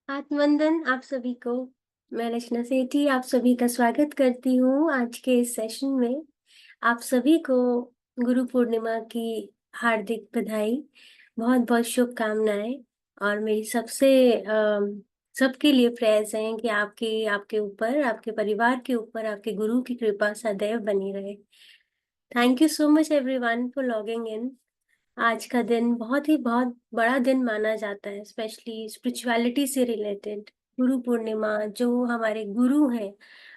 आत्मवंदन आप सभी को। मैं रचना सेठी आप सभी का स्वागत करती हूँ आज के इस सेशन में। आप सभी को गुरु पूर्णिमा की हार्दिक बधाई, बहुत बहुत शुभकामनाएं। और मेरी सबके लिए प्रेयर्स हैं कि आपके ऊपर, आपके परिवार के ऊपर आपके गुरु की कृपा सदैव बनी रहे। Thank you so much everyone for logging in. आज का दिन बहुत बड़ा दिन माना जाता है, स्पेशली स्पिरिचुअलिटी से रिलेटेड। गुरु पूर्णिमा, जो हमारे गुरु हैं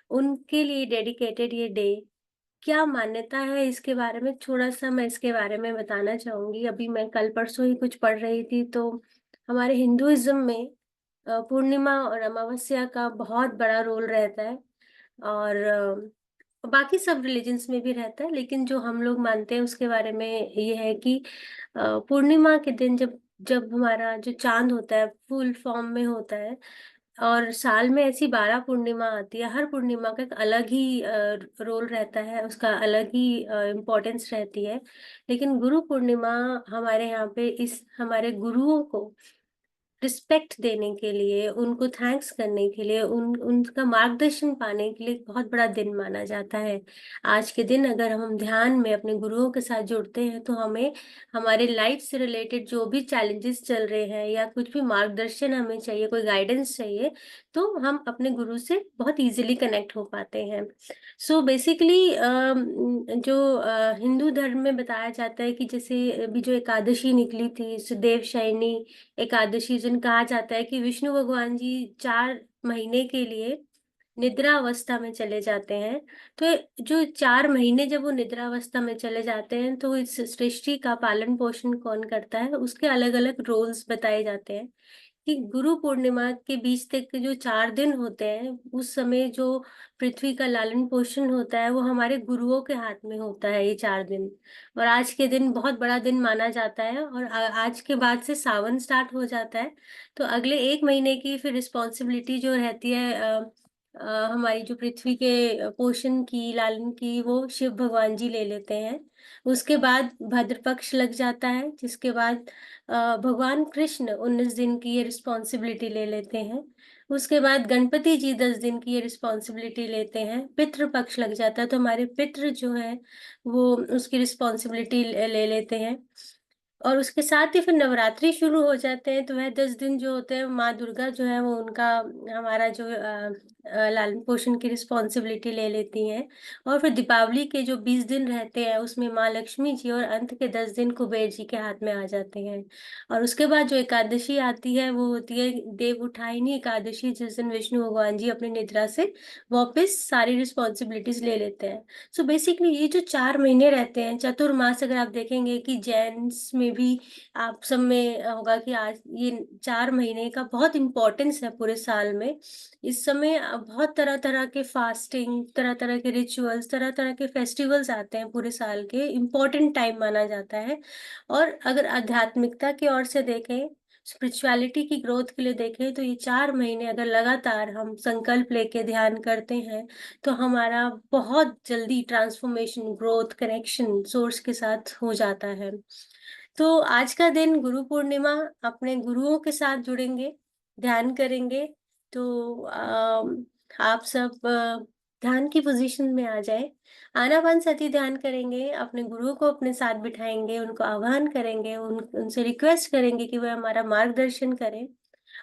उनके लिए डेडिकेटेड ये डे। क्या मान्यता है इसके बारे में थोड़ा सा मैं इसके बारे में बताना चाहूंगी। अभी मैं कल परसों ही कुछ पढ़ रही थी, तो हमारे हिंदुइज्म में पूर्णिमा और अमावस्या का बहुत बड़ा रोल रहता है। और बाकी सब रिलीजन्स में भी रहता है, लेकिन जो हम लोग मानते हैं उसके बारे में ये है कि पूर्णिमा के दिन जब जब हमारा जो चांद होता है फुल फॉर्म में होता है, और साल में ऐसी 12 पूर्णिमा आती है, हर पूर्णिमा का एक अलग ही रोल रहता है, उसका अलग ही इम्पोर्टेंस रहती है। लेकिन गुरु पूर्णिमा हमारे यहाँ पे इस हमारे गुरुओं को रिस्पेक्ट देने के लिए, उनको थैंक्स करने के लिए, उनका मार्गदर्शन पाने के लिए एक बहुत बड़ा दिन माना जाता है। आज के दिन अगर हम ध्यान में अपने गुरुओं के साथ जुड़ते हैं तो हमें हमारे लाइफ से रिलेटेड जो भी चैलेंजेस चल रहे हैं या कुछ भी मार्गदर्शन हमें चाहिए, कोई गाइडेंस चाहिए, तो हम अपने गुरु से बहुत इजीली कनेक्ट हो पाते हैं। सो बेसिकली जो हिंदू धर्म में बताया जाता है कि जैसे अभी जो एकादशी निकली थी, सुदेव शयनी एकादशी, जिन कहा जाता है कि विष्णु भगवान जी 4 महीने के लिए निद्रा अवस्था में चले जाते हैं। तो जो 4 महीने जब वो निद्रा अवस्था में चले जाते हैं, तो इस सृष्टि का पालन पोषण कौन करता है, उसके अलग अलग रोल्स बताए जाते हैं। कि गुरु पूर्णिमा के बीच तक के जो 4 दिन होते हैं, उस समय जो पृथ्वी का लालन पोषण होता है वो हमारे गुरुओं के हाथ में होता है, ये 4 दिन। और आज के दिन बहुत बड़ा दिन माना जाता है, और आज के बाद से सावन स्टार्ट हो जाता है। तो अगले 1 महीने की फिर रिस्पॉन्सिबिलिटी जो रहती है हमारी, जो पृथ्वी के पोषण की, लालन की, वो शिव भगवान जी ले लेते हैं। उसके बाद भाद्र पक्ष लग जाता है, जिसके बाद भगवान कृष्ण 19 दिन की ये रिस्पॉन्सिबिलिटी ले लेते हैं। उसके बाद गणपति जी 10 दिन की ये रिस्पॉन्सिबिलिटी लेते हैं। पितृ पक्ष लग जाता है, तो हमारे पितृ जो है वो उसकी रिस्पॉन्सिबिलिटी ले लेते हैं। और उसके साथ ही फिर नवरात्रि शुरू हो जाते हैं, तो वह 10 दिन जो होते हैं, माँ दुर्गा जो है वो उनका, हमारा जो लालन पोषण की रिस्पॉन्सिबिलिटी ले लेती हैं। और फिर दीपावली के जो 20 दिन रहते हैं उसमें माँ लक्ष्मी जी, और अंत के 10 दिन कुबेर जी के हाथ में आ जाते हैं। और उसके बाद जो एकादशी आती है वो होती है देव उठाइनी एकादशी, जिस दिन विष्णु भगवान जी अपनी निद्रा से वापस सारी रिस्पॉन्सिबिलिटीज ले लेते हैं। सो बेसिकली ये जो 4 महीने रहते हैं, चतुर्मास, अगर आप देखेंगे कि जैन्स में भी आप सब में होगा कि आज ये 4 महीने का बहुत इम्पोर्टेंस है पूरे साल में। इस समय बहुत तरह तरह के फास्टिंग, तरह तरह के रिचुअल्स, तरह तरह के फेस्टिवल्स आते हैं, पूरे साल के इम्पोर्टेंट टाइम माना जाता है। और अगर आध्यात्मिकता की ओर से देखें, स्पिरिचुअलिटी की ग्रोथ के लिए देखें, तो ये 4 महीने अगर लगातार हम संकल्प लेके ध्यान करते हैं तो हमारा बहुत जल्दी ट्रांसफॉर्मेशन, ग्रोथ, कनेक्शन सोर्स के साथ हो जाता है। तो आज का दिन गुरु पूर्णिमा, अपने गुरुओं के साथ जुड़ेंगे, ध्यान करेंगे। तो आप सब ध्यान की पोजीशन में आ जाए, आनापान सती ध्यान करेंगे, अपने गुरुओं को अपने साथ बिठाएंगे, उनको आह्वान करेंगे, उनसे रिक्वेस्ट करेंगे कि वह हमारा मार्गदर्शन करें।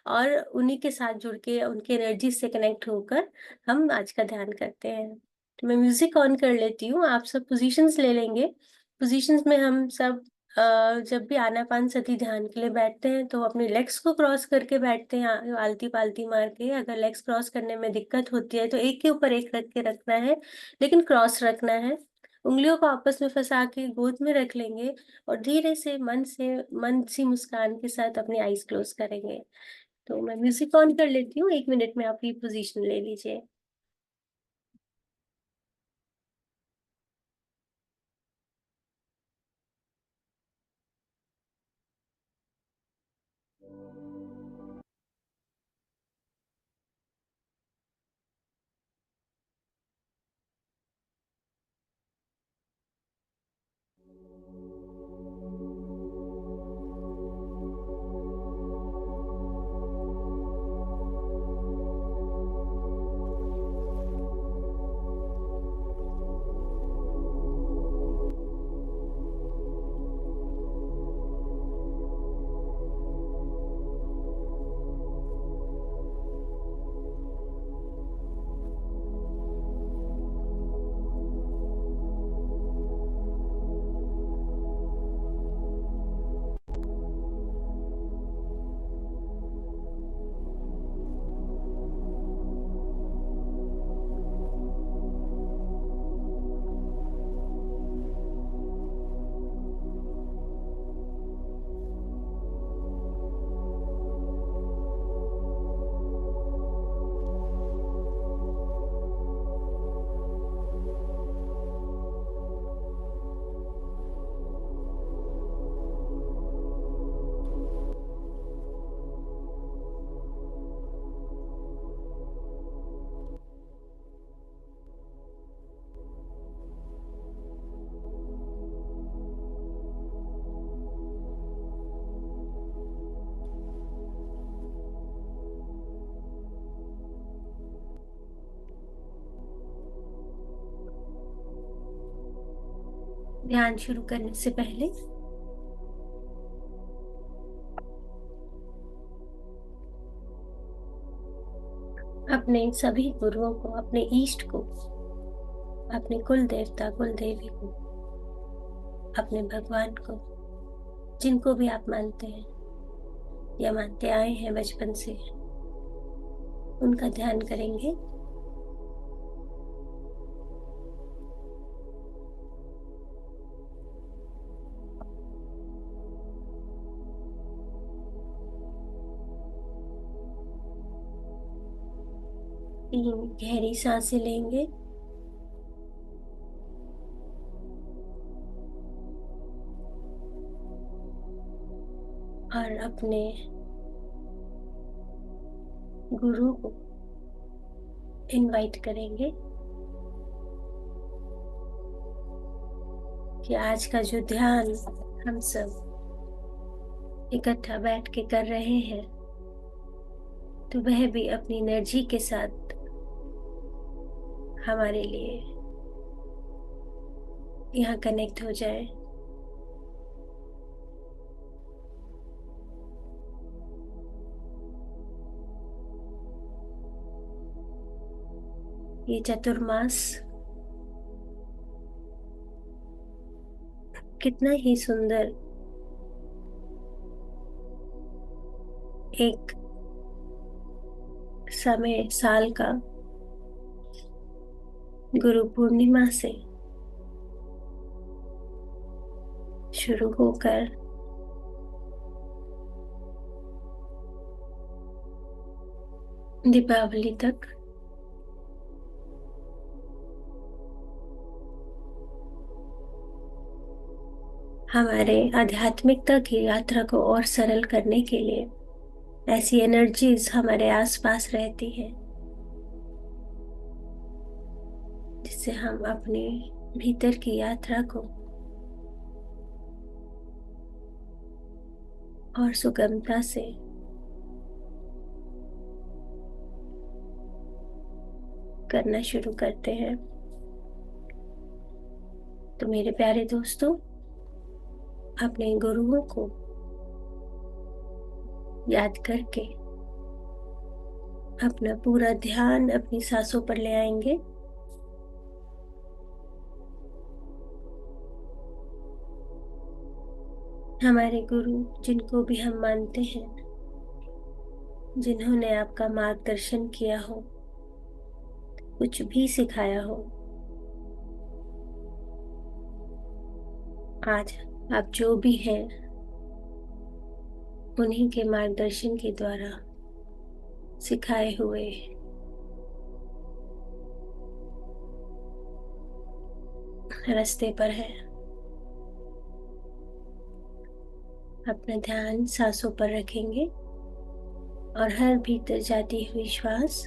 और उन्हीं के साथ जुड़ के उनकी एनर्जी से कनेक्ट होकर हम आज का ध्यान करते हैं। तो मैं म्यूजिक ऑन कर लेती हूँ, आप सब पोजीशंस ले लेंगे। पोजीशंस में हम सब जब भी आनापान सती ध्यान के लिए बैठते हैं तो अपने लेग्स को क्रॉस करके बैठते हैं, आलती पालती मार के। अगर लेग्स क्रॉस करने में दिक्कत होती है तो एक के ऊपर एक रख के रखना है, लेकिन क्रॉस रखना है। उंगलियों को आपस में फंसा के गोद में रख लेंगे, और धीरे से मन सी मुस्कान के साथ अपनी आईज क्लोज करेंगे। तो मैं म्यूजिक ऑन कर लेती हूँ, 1 मिनट में आप ये पोजीशन ले लीजिए। ध्यान शुरू करने से पहले अपने सभी गुरुओं को, अपने इष्ट को, अपने कुल देवता कुल देवी को, अपने भगवान को, जिनको भी आप मानते हैं या मानते आए हैं बचपन से, उनका ध्यान करेंगे। तीन गहरी सांसें लेंगे और अपने गुरु को इनवाइट करेंगे कि आज का जो ध्यान हम सब इकट्ठा बैठ के कर रहे हैं, तो वह भी अपनी एनर्जी के साथ हमारे लिए यहाँ कनेक्ट हो जाए। ये चतुर्मास कितना ही सुंदर एक समय साल का गुरु पूर्णिमा से शुरू होकर दीपावली तक हमारे आध्यात्मिकता की यात्रा को और सरल करने के लिए ऐसी एनर्जीज हमारे आसपास रहती है, जिससे हम अपने भीतर की यात्रा को और सुगमता से करना शुरू करते हैं। तो मेरे प्यारे दोस्तों, अपने गुरुओं को याद करके अपना पूरा ध्यान अपनी सांसों पर ले आएंगे। हमारे गुरु, जिनको भी हम मानते हैं, जिन्होंने आपका मार्गदर्शन किया हो, कुछ भी सिखाया हो, आज आप जो भी हैं, उन्हीं के मार्गदर्शन के द्वारा सिखाए हुए रास्ते पर है। अपना ध्यान सांसों पर रखेंगे और हर भीतर जाती हुई श्वास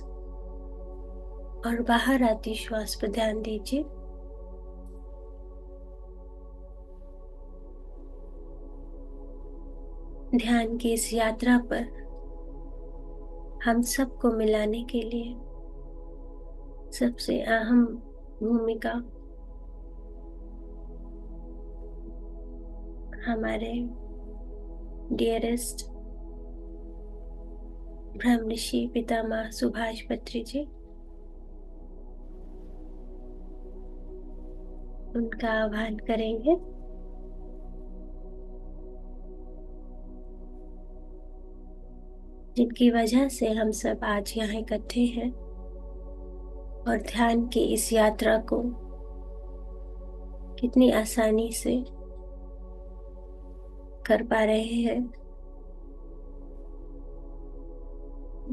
और बाहर आती श्वास पर ध्यान दीजिए। ध्यान की इस यात्रा पर हम सबको मिलाने के लिए सबसे अहम भूमिका हमारे डियरेस्ट ब्रह्म ऋषि पितामह सुभाष पत्री जी, उनका आह्वान करेंगे। जिनकी वजह से हम सब आज यहाँ इकट्ठे हैं और ध्यान की इस यात्रा को कितनी आसानी से कर पा रहे हैं।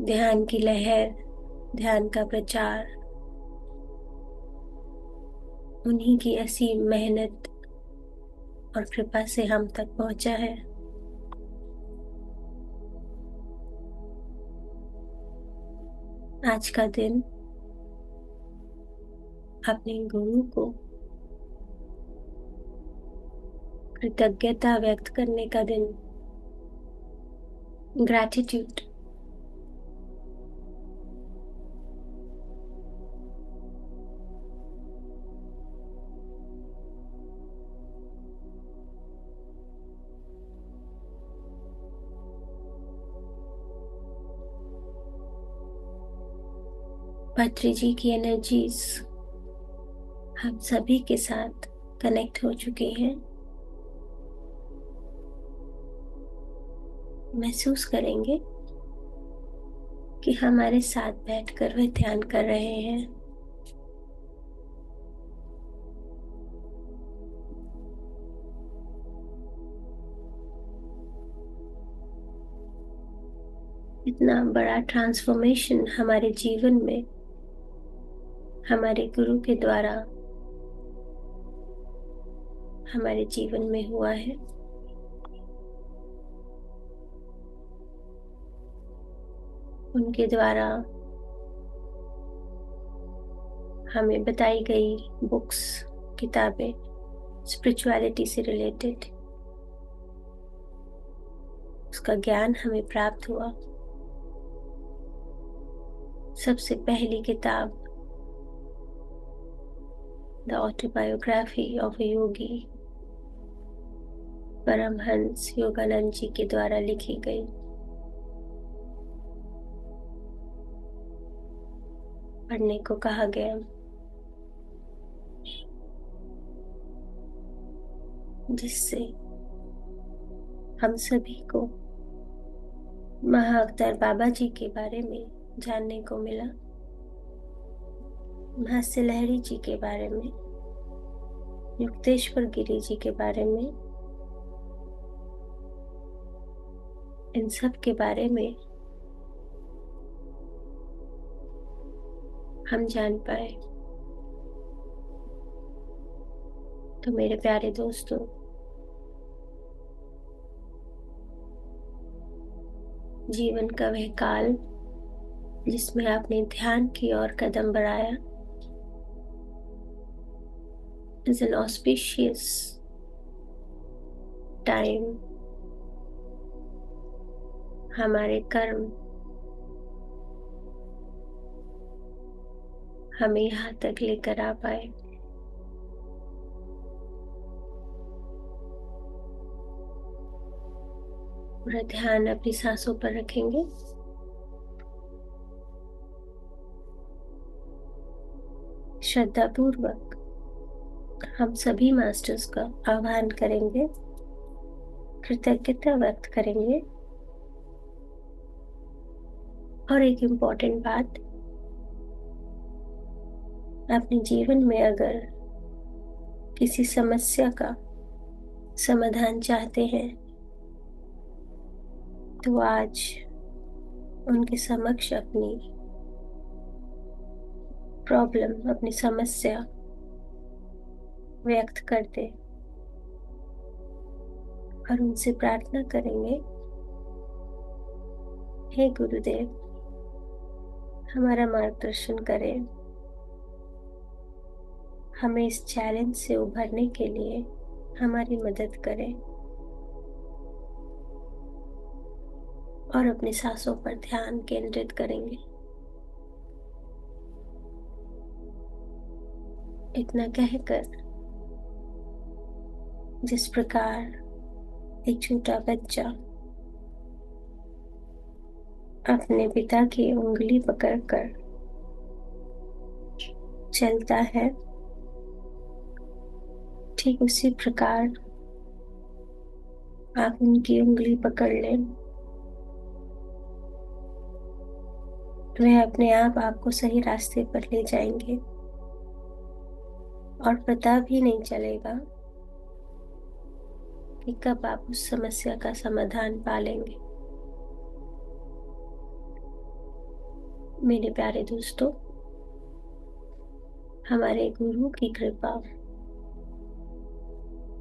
ध्यान की लहर, ध्यान का प्रचार, उन्हीं की असीम मेहनत और कृपा से हम तक पहुंचा है। आज का दिन अपने गुरु को कृतज्ञता व्यक्त करने का दिन, ग्रैटिट्यूड। पत्री जी की एनर्जीज हम सभी के साथ कनेक्ट हो चुकी हैं। महसूस करेंगे कि हमारे साथ बैठकर वे ध्यान कर रहे हैं। इतना बड़ा ट्रांसफॉर्मेशन हमारे जीवन में हमारे गुरु के द्वारा हमारे जीवन में हुआ है। उनके द्वारा हमें बताई गई बुक्स, किताबें, स्पिरिचुअलिटी से रिलेटेड उसका ज्ञान हमें प्राप्त हुआ। सबसे पहली किताब द ऑटोबायोग्राफी ऑफ ए योगी परमहंस योगानंद जी के द्वारा लिखी गई। पढ़ने को कहा गया, जिससे हम सभी को महाअवतार बाबा जी के बारे में जानने को मिला, महास्य लहरी जी के बारे में, युक्तेश्वर गिरी जी के बारे में, इन सब के बारे में हम जान पाए। तो मेरे प्यारे दोस्तों, जीवन का वह काल जिसमें आपने ध्यान की ओर कदम बढ़ाया is an auspicious time। हमारे कर्म हमें यहाँ तक लेकर आ पाए। पूरा ध्यान अपनी सांसों पर रखेंगे। श्रद्धा पूर्वक हम सभी मास्टर्स का आह्वान करेंगे, कृतज्ञता व्यक्त करेंगे। और एक इम्पोर्टेंट बात, अपने जीवन में अगर किसी समस्या का समाधान चाहते हैं तो आज उनके समक्ष अपनी प्रॉब्लम, अपनी समस्या व्यक्त कर दे और उनसे प्रार्थना करेंगे, हे गुरुदेव, हमारा मार्गदर्शन करें, हमें इस चैलेंज से उभरने के लिए हमारी मदद करें। और अपनी सांसों पर ध्यान केंद्रित करेंगे। इतना कहकर जिस प्रकार एक छोटा बच्चा अपने पिता की उंगली पकड़कर चलता है, ठीक उसी प्रकार आप उनकी उंगली पकड़ लें। वह अपने आप आपको सही रास्ते पर ले जाएंगे और पता भी नहीं चलेगा कि कब आप उस समस्या का समाधान पा लेंगे। मेरे प्यारे दोस्तों, हमारे गुरु की कृपा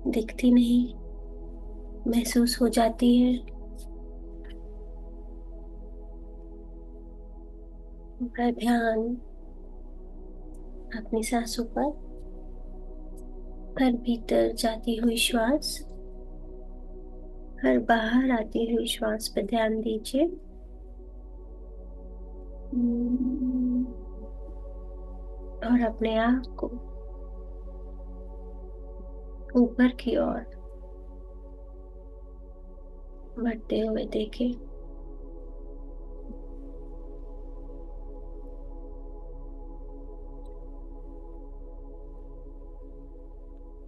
दिखती नहीं, महसूस हो जाती है। पूरा ध्यान अपनी सांसों पर, हर भीतर जाती हुई श्वास, हर बाहर आती हुई श्वास पर ध्यान दीजिए। और अपने आप को ऊपर की ओर बढ़ते हुए देखें।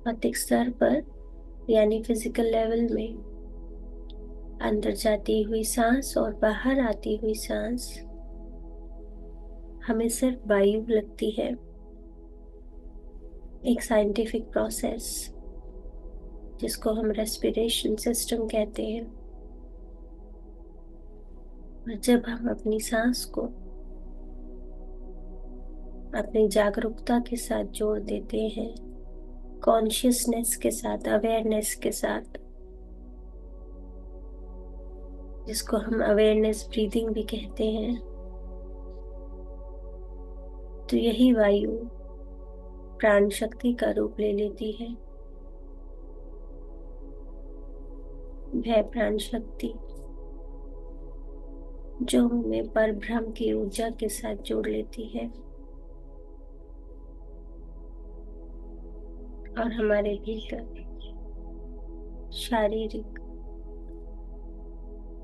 भौतिक स्तर पर यानी फिजिकल लेवल में अंदर जाती हुई सांस और बाहर आती हुई सांस हमें सिर्फ वायु लगती है, एक साइंटिफिक प्रोसेस जिसको हम रेस्पिरेशन सिस्टम कहते हैं। और जब हम अपनी सांस को अपनी जागरूकता के साथ जोड़ देते हैं, कॉन्शियसनेस के साथ, अवेयरनेस के साथ, जिसको हम अवेयरनेस ब्रीदिंग भी कहते हैं, तो यही वायु प्राण शक्ति का रूप ले लेती है। वह प्राण शक्ति जो हमें परब्रह्म की ऊर्जा के साथ जोड़ लेती है और हमारे भीतर शारीरिक,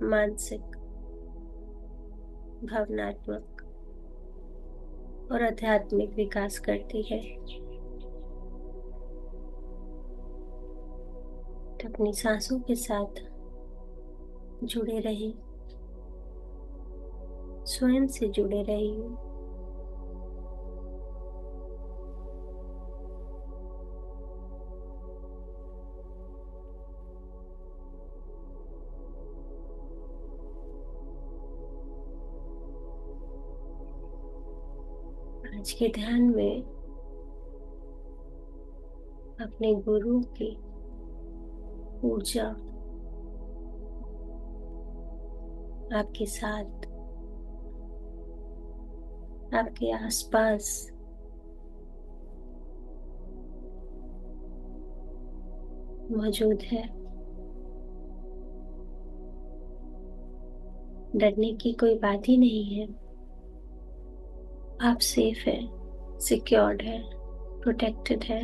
मानसिक, भावनात्मक और आध्यात्मिक विकास करती है। तो अपनी सांसों के साथ जुड़े रहिए, स्वयं से जुड़े रहिए। आज के ध्यान में अपने गुरु की ऊर्जा आपके साथ, आपके आसपास मौजूद है। डरने की कोई बात ही नहीं है। आप सेफ है, सिक्योर्ड है, प्रोटेक्टेड है।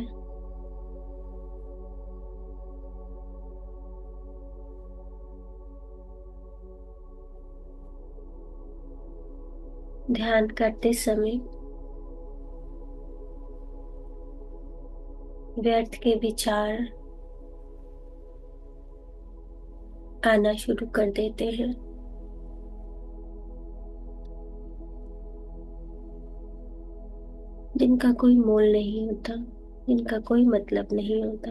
ध्यान करते समय व्यर्थ के विचार आना शुरू कर देते हैं। जिनका कोई मोल नहीं होता, जिनका कोई मतलब नहीं होता,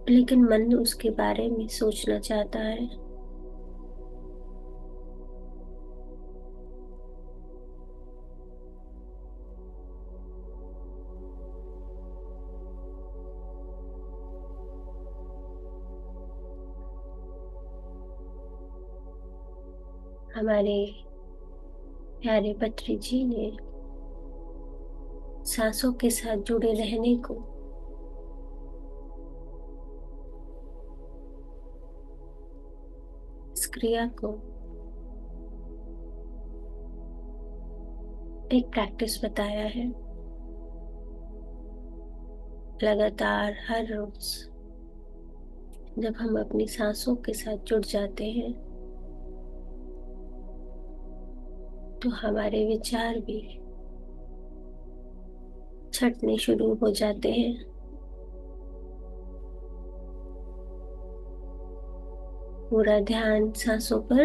लेकिन मन उसके बारे में सोचना चाहता है। हमारे प्यारे पत्री जी ने सांसों के साथ जुड़े रहने को इस क्रिया को एक प्रैक्टिस बताया है। लगातार हर रोज जब हम अपनी सांसों के साथ जुड़ जाते हैं तो हमारे विचार भी छटने शुरू हो जाते हैं। पूरा ध्यान सांसों पर।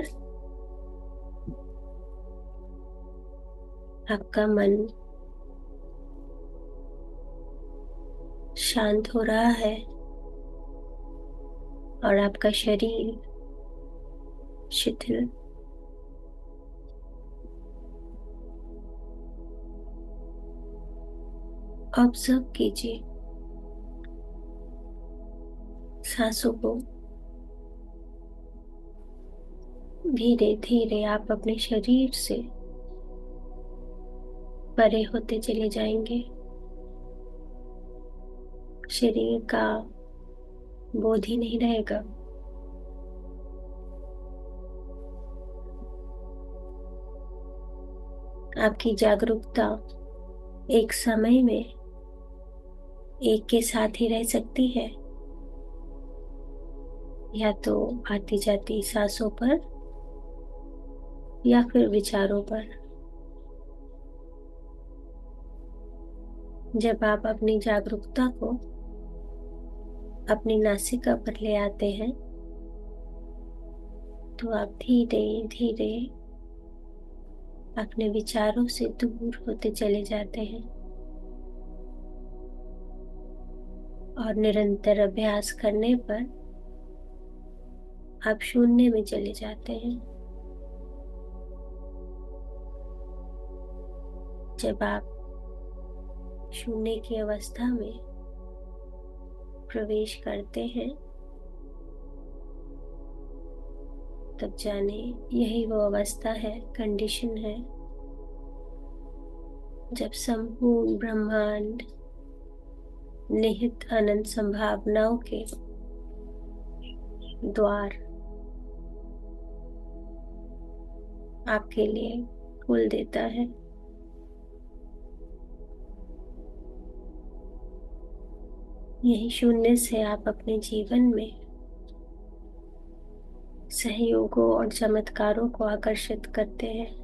आपका मन शांत हो रहा है और आपका शरीर शिथिल। ऑब्जर्व कीजिए सांसों को। धीरे धीरे आप अपने शरीर से परे होते चले जाएंगे। शरीर का बोध ही नहीं रहेगा। आपकी जागरूकता एक समय में एक के साथ ही रह सकती है, या तो आती जाती सांसों पर या फिर विचारों पर। जब आप अपनी जागरूकता को अपनी नासिका पर ले आते हैं तो आप धीरे धीरे अपने विचारों से दूर होते चले जाते हैं और निरंतर अभ्यास करने पर आप शून्य में चले जाते हैं। जब आप शून्य की अवस्था में प्रवेश करते हैं तब जाने यही वो अवस्था है, कंडीशन है, जब संपूर्ण ब्रह्मांड निहित अनंत संभावनाओं के द्वार आपके लिए खोल देता है। यही शून्य से आप अपने जीवन में सहयोगों और चमत्कारों को आकर्षित करते हैं।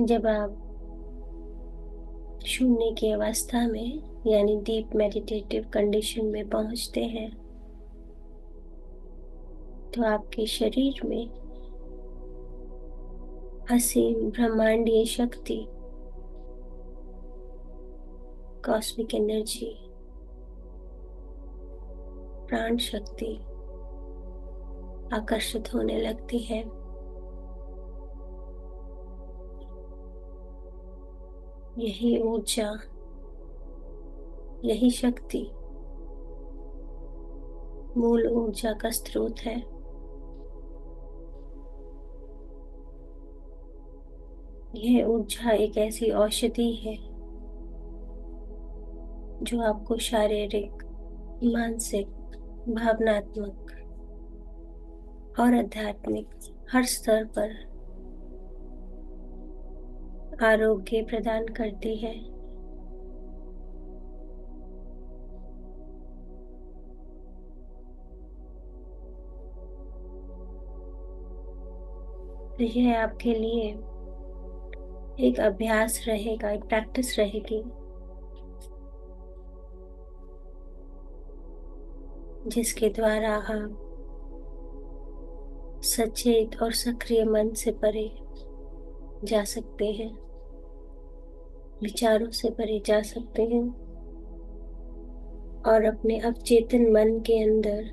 जब आप शून्य की अवस्था में यानी डीप मेडिटेटिव कंडीशन में पहुंचते हैं तो आपके शरीर में असीम ब्रह्मांडीय शक्ति, कॉस्मिक एनर्जी, प्राण शक्ति आकर्षित होने लगती है। यही ऊर्जा, यही शक्ति मूल ऊर्जा का स्रोत है। यह ऊर्जा एक ऐसी औषधि है जो आपको शारीरिक, मानसिक, भावनात्मक और आध्यात्मिक हर स्तर पर आरोग्य प्रदान करती है। तो यह आपके लिए एक अभ्यास रहेगा, एक प्रैक्टिस रहेगी जिसके द्वारा आप सचेत और सक्रिय मन से परे जा सकते हैं, विचारों से परे जा सकते हैं और अपने अवचेतन मन के अंदर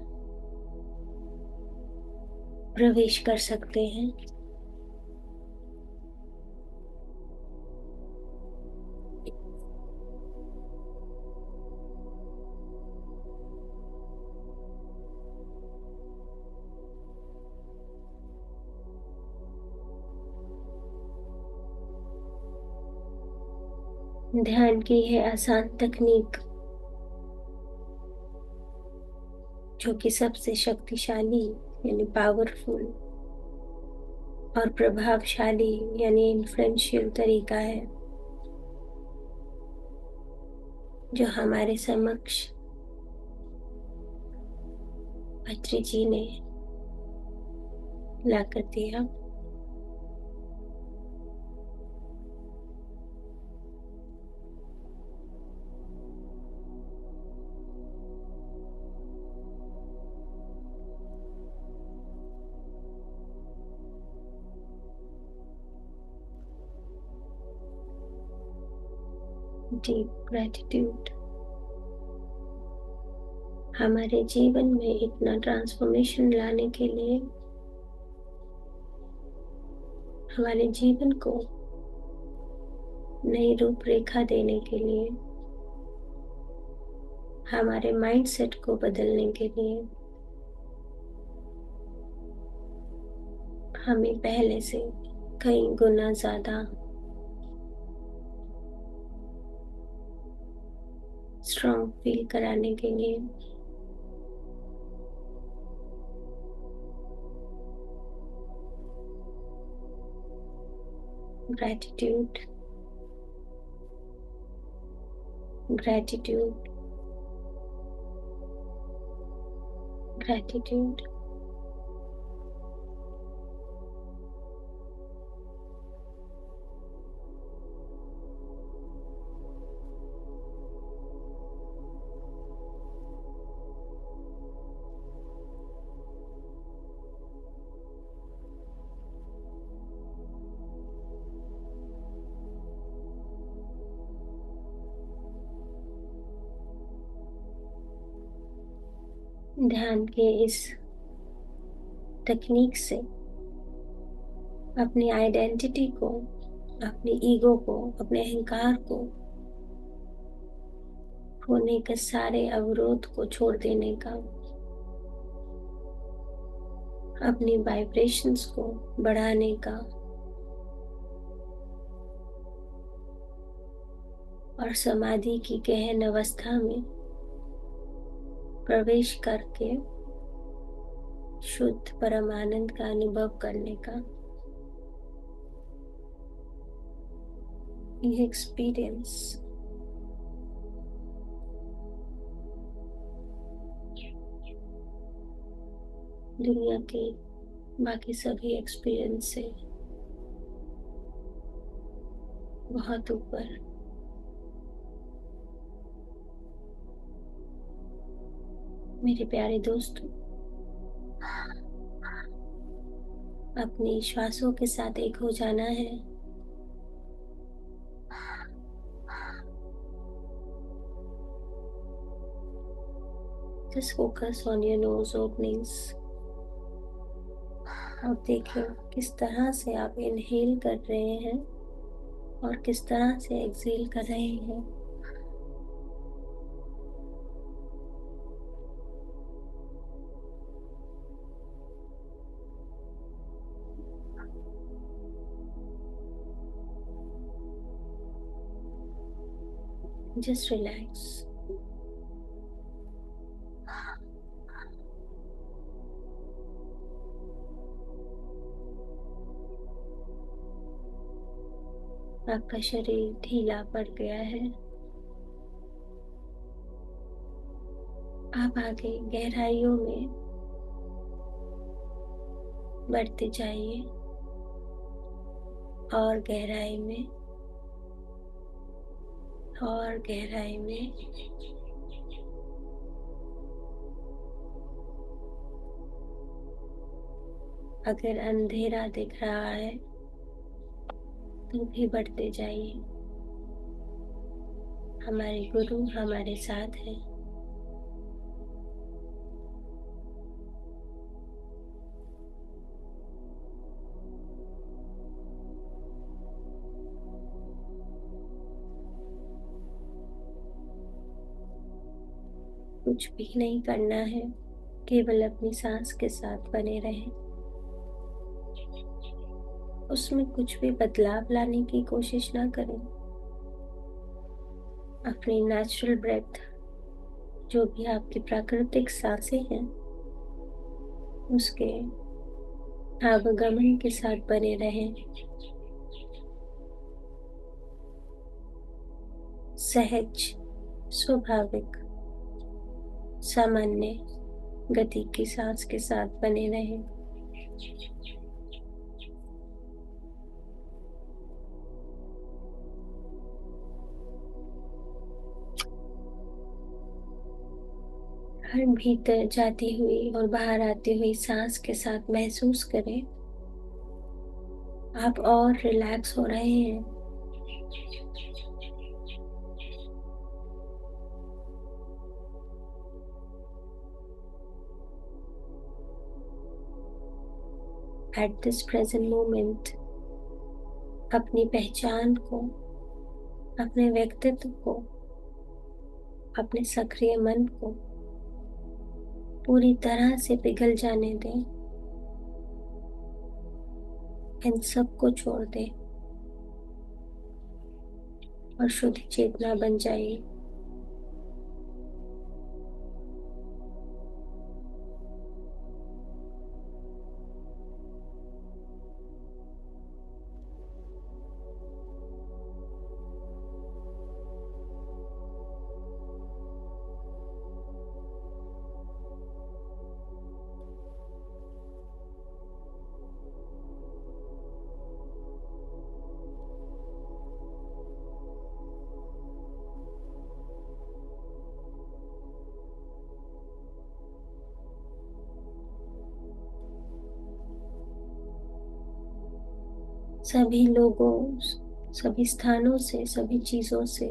प्रवेश कर सकते हैं। ध्यान की यह आसान तकनीक जो कि सबसे शक्तिशाली यानी पावरफुल और प्रभावशाली यानी इन्फ्लुएंशियल तरीका है जो हमारे समक्ष अत्रि जी ने ला कर दिया। Deep gratitude. हमारे जीवन में इतना ट्रांसफॉर्मेशन लाने के लिए, हमारे जीवन को नई रूपरेखा देने के लिए, हमारे माइंडसेट को बदलने के लिए हमें पहले से कई गुना ज्यादा स्ट्रॉन्ग फील कराने के लिए ग्रैटिट्यूड, ग्रैटिट्यूड, ग्रैटिट्यूड। ध्यान के इस टेक्निक से अपनी आइडेंटिटी को, अपनी ईगो को, अपने अहंकार को, होने के सारे अवरोध को छोड़ देने का, अपनी वाइब्रेशंस को बढ़ाने का और समाधि की गहन अवस्था में प्रवेश करके शुद्ध परमानंद का अनुभव करने का यह एक्सपीरियंस दुनिया के बाकी सभी एक्सपीरियंस से बहुत ऊपर। मेरे प्यारे दोस्तों, अपनी श्वासों के साथ एक हो जाना है। Just focus on your nose openings। आप देखें किस तरह से आप इनहेल कर रहे हैं और किस तरह से एक्सहेल कर रहे हैं। Just relax। आपका शरीर ढीला पड़ गया है। आप आगे गहराइयों में बढ़ते जाइए और गहराई में और गहराई में। अगर अंधेरा दिख रहा है तो भी बढ़ते जाइए। हमारे गुरु हमारे साथ हैं। कुछ भी नहीं करना है, केवल अपनी सांस के साथ बने रहें। उसमें कुछ भी बदलाव लाने की कोशिश ना करें। अपनी नेचुरल ब्रेथ, जो भी आपकी प्राकृतिक सांसें हैं, उसके आवागमन के साथ बने रहें। सहज, स्वाभाविक, सामान्य गति की सांस के साथ बने रहें। हर भीतर जाती हुई और बाहर आती हुई सांस के साथ महसूस करें आप और रिलैक्स हो रहे हैं। एट दिस प्रेजेंट मोमेंट अपनी पहचान को, अपने व्यक्तित्व को, अपने सक्रिय मन को पूरी तरह से पिघल जाने दें। इन सबको छोड़ दे और शुद्ध चेतना बन जाए। सभी लोगों, सभी स्थानों से, सभी चीजों से,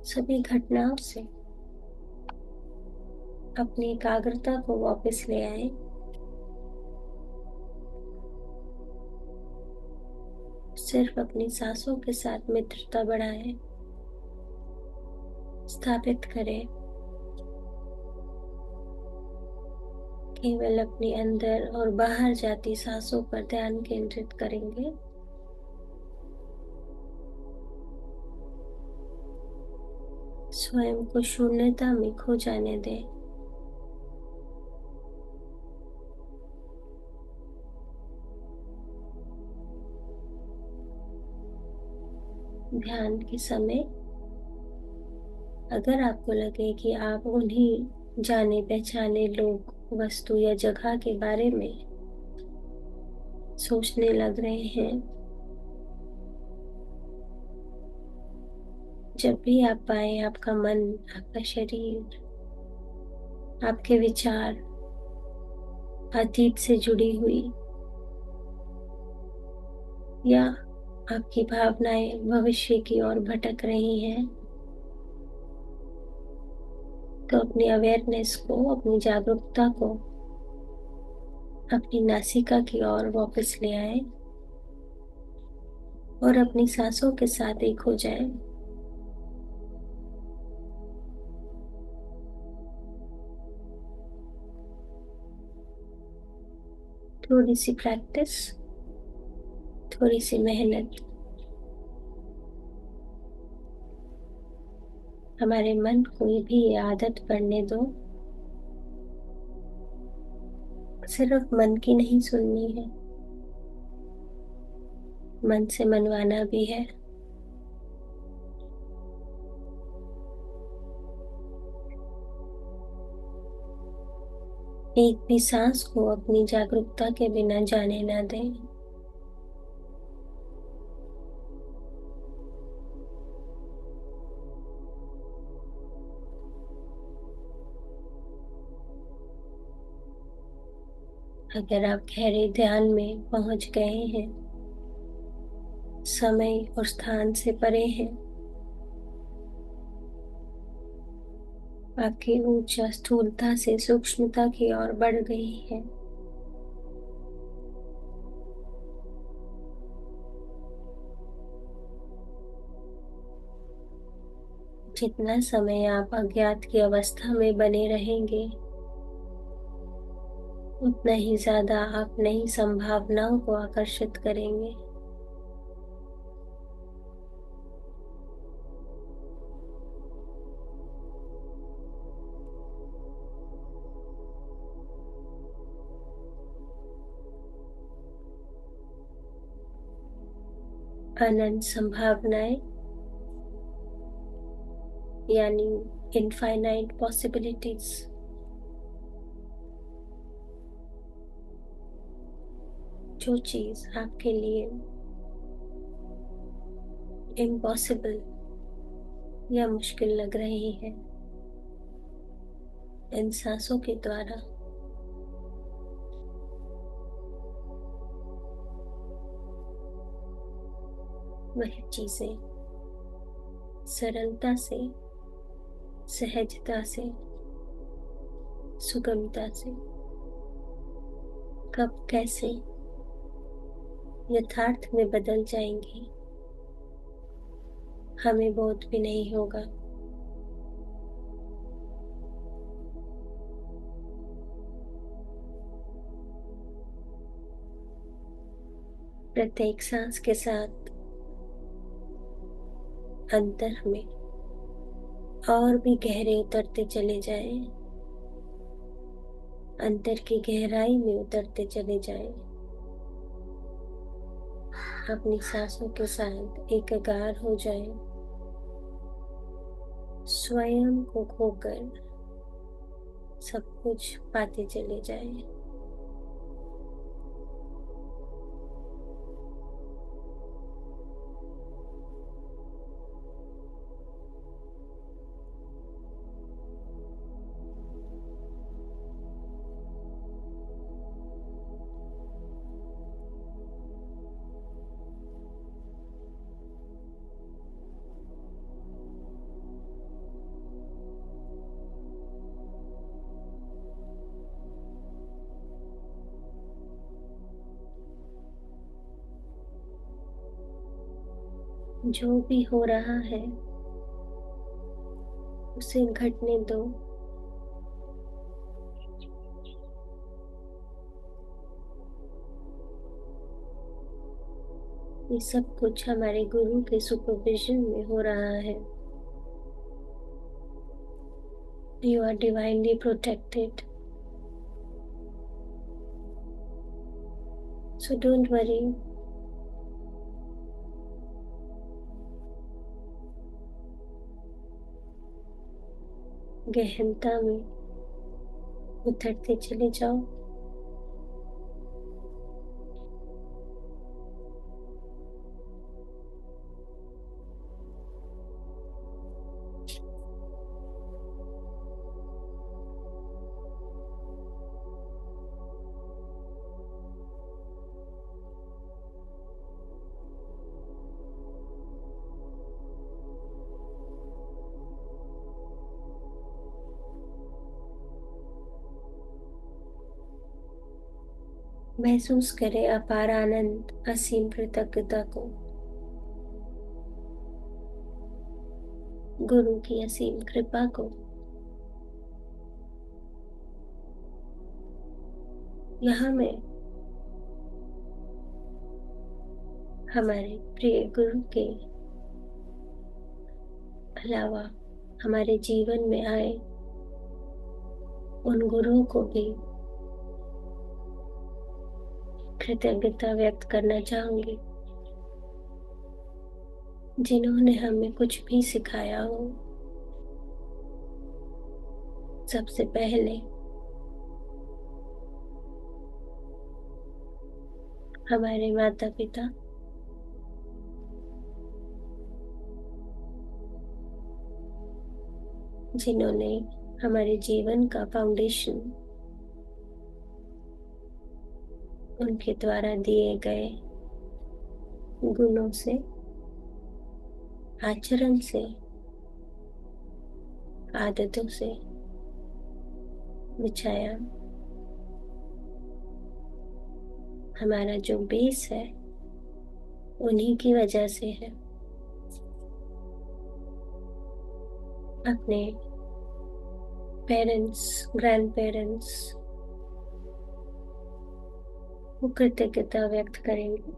सभी घटनाओं से अपनी एकाग्रता को वापस ले आए। सिर्फ अपनी सांसों के साथ मित्रता बढ़ाए, स्थापित करें। केवल अपनी अंदर और बाहर जाती सांसों पर ध्यान केंद्रित करेंगे। स्वयं को शून्यता में खो जाने दें। ध्यान के समय अगर आपको लगे कि आप उन्हीं जाने पहचाने लोग, वस्तु या जगह के बारे में सोचने लग रहे हैं, जब भी आप पाए आपका मन, आपका शरीर, आपके विचार अतीत से जुड़ी हुई या आपकी भावनाएं भविष्य की ओर भटक रही हैं, तो अपनी अवेयरनेस को, अपनी जागरूकता को अपनी नासिका की ओर वापस ले आए और अपनी सांसों के साथ एक हो जाए। थोड़ी सी प्रैक्टिस, थोड़ी सी मेहनत हमारे मन को भी ये आदत पड़ने दो। सिर्फ मन की नहीं सुननी है, मन से मनवाना भी है। एक भी सांस को अपनी जागरूकता के बिना जाने ना दें। अगर आप गहरे ध्यान में पहुंच गए हैं, समय और स्थान से परे हैं, आपकी ऊर्जा स्थूलता से सूक्ष्मता की ओर बढ़ गई है। जितना समय आप अज्ञात की अवस्था में बने रहेंगे, उतना ही ज्यादा आप नई संभावनाओं को आकर्षित करेंगे। अनंत संभावनाएं यानी इनफाइनाइट पॉसिबिलिटीज, जो चीज आपके लिए इम्पॉसिबल या मुश्किल लग रही है, इन सांसों के द्वारा वह चीजें सरलता से, सहजता से, सुगमता से कब कैसे यथार्थ में बदल जाएंगी, हमें बोध भी नहीं होगा। प्रत्येक सांस के साथ अंतर में और भी गहरे उतरते चले जाएं, अंतर की गहराई में उतरते चले जाएं। अपनी सांसों के साथ एकाकार हो जाएं, स्वयं को खोकर सब कुछ पाते चले जाएं। जो भी हो रहा है उसे घटने दो। ये सब कुछ हमारे गुरु के सुपरविजन में हो रहा है। You are divinely protected. So don't worry. गहनता में उतरते चले जाओ। महसूस करें अपार आनंद, असीम कृतज्ञता को, गुरु की असीम कृपा को। यहाँ मैं हमारे प्रिय गुरु के अलावा हमारे जीवन में आए उन गुरुओं को भी कृतज्ञता व्यक्त करना चाहूंगी, जिन्होंने हमें कुछ भी सिखाया हो। सबसे पहले हमारे माता पिता, जिन्होंने हमारे जीवन का फाउंडेशन उनके द्वारा दिए गए गुणों से, आचरण से, आदतों से बिछाया। हमारा जो बेस है उन्हीं की वजह से है। अपने पेरेंट्स, ग्रैंड पेरेंट्स को कृतज्ञता व्यक्त करेंगे।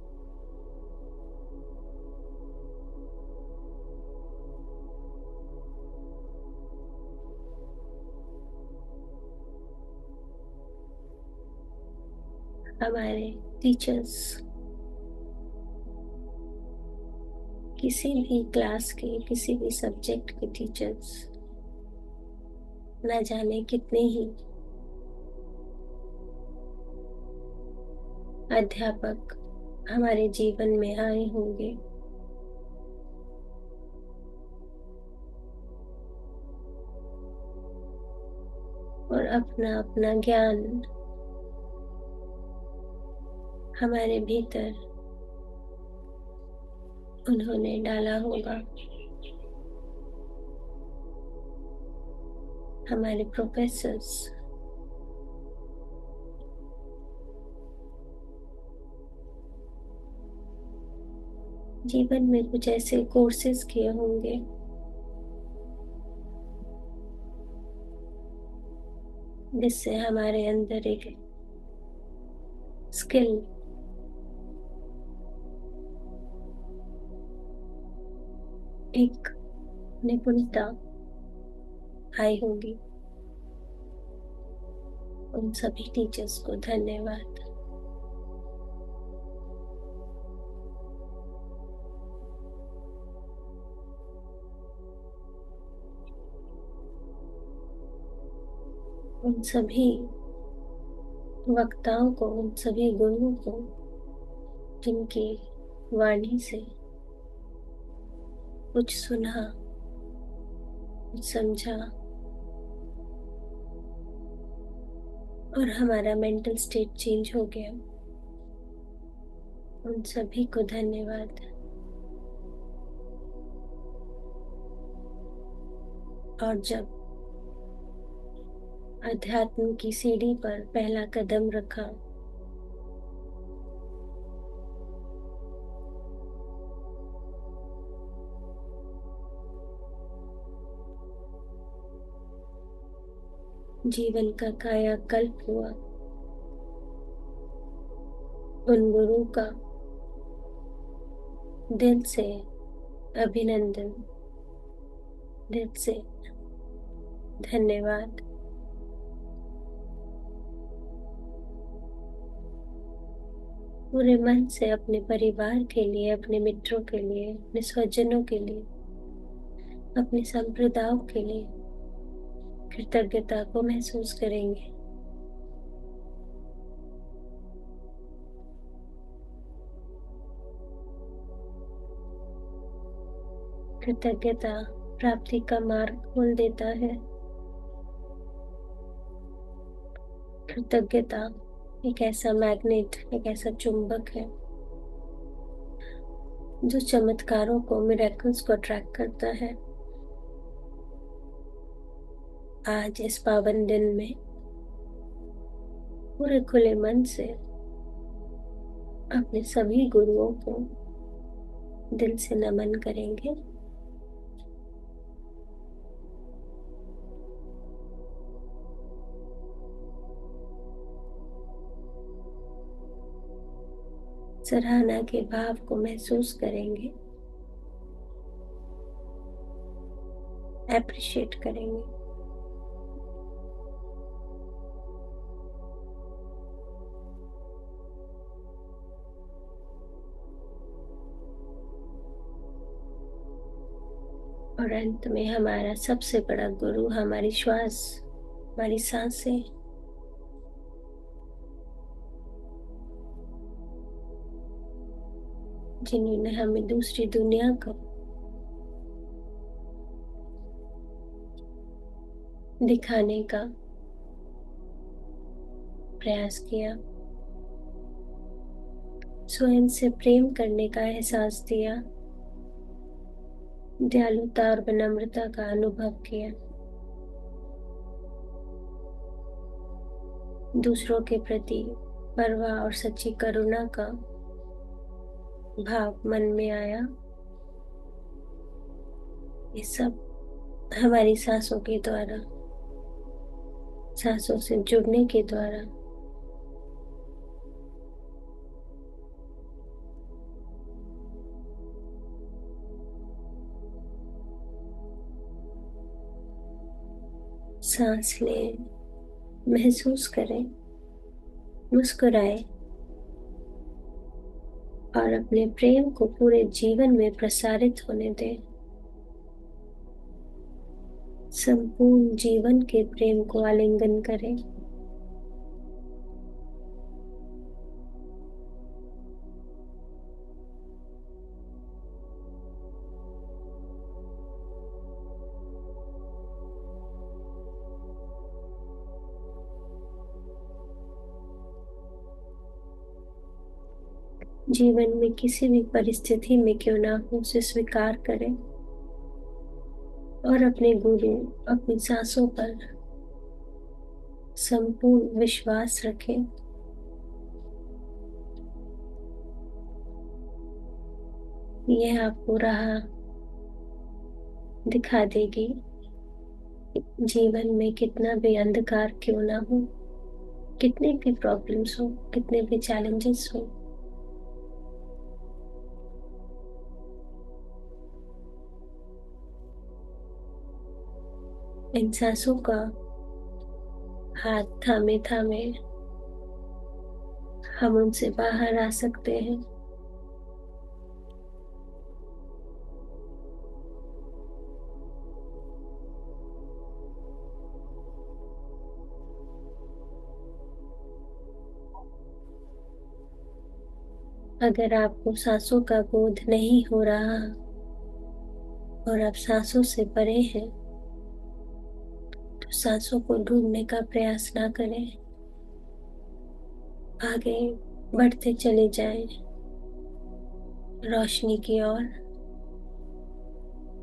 हमारे टीचर्स, किसी भी क्लास के, किसी भी सब्जेक्ट के टीचर्स, न जाने कितने ही अध्यापक हमारे जीवन में आए होंगे। और अपना अपना ज्ञान हमारे भीतर उन्होंने डाला होगा। हमारे प्रोफेसर्स, जीवन में कुछ ऐसे कोर्सेज किए होंगे जिससे हमारे अंदर एक स्किल एक निपुणता आई होगी। उन सभी टीचर्स को धन्यवाद। उन सभी वक्ताओं को, उन सभी गुरुओं को जिनकी वाणी से कुछ सुना, कुछ समझा और हमारा मेंटल स्टेट चेंज हो गया, उन सभी को धन्यवाद। और जब अध्यात्म की सीढ़ी पर पहला कदम रखा, जीवन का कायाकल्प हुआ, उन गुरु का दिल से अभिनंदन, दिल से धन्यवाद। पूरे मन से अपने परिवार के लिए, अपने मित्रों के लिए, अपने स्वजनों के लिए, अपने संप्रदायों के लिए कृतज्ञता को महसूस करेंगे। कृतज्ञता प्राप्ति का मार्ग खोल देता है। कृतज्ञता एक ऐसा मैग्नेट, एक ऐसा चुंबक है जो चमत्कारों को, मिरेकल्स को अट्रैक्ट करता है। आज इस पावन दिन में पूरे खुले मन से अपने सभी गुरुओं को दिल से नमन करेंगे। सराहना के भाव को महसूस करेंगे, एप्रिशिएट करेंगे। और अंत में हमारा सबसे बड़ा गुरु हमारी श्वास, हमारी सांसें, जिन्होंने हमें दूसरी दुनिया को दिखाने का प्रयास किया, स्वयं से प्रेम करने का एहसास दिया, दयालुता और विनम्रता का अनुभव किया, दूसरों के प्रति परवाह और सच्ची करुणा का भाव मन में आया। ये सब हमारी सांसों के द्वारा, सांसों से जुड़ने के द्वारा सांस लें, महसूस करें, मुस्कुराएं और अपने प्रेम को पूरे जीवन में प्रसारित होने दें। संपूर्ण जीवन के प्रेम को आलिंगन करें। जीवन में किसी भी परिस्थिति में क्यों ना हो, उसे स्वीकार करें और अपने गुरु, अपनी सांसों पर संपूर्ण विश्वास रखें। यह आपको राह दिखा देगी। जीवन में कितना भी अंधकार क्यों ना हो, कितने भी प्रॉब्लम्स हो, कितने भी चैलेंजेस हो, इन सांसों का हाथ थामे थामे हम उनसे बाहर आ सकते हैं। अगर आपको सांसों का बोध नहीं हो रहा और आप सांसों से परे हैं, तो सांसों को ढूंढने का प्रयास ना करें। आगे बढ़ते चले जाएं, रोशनी की ओर,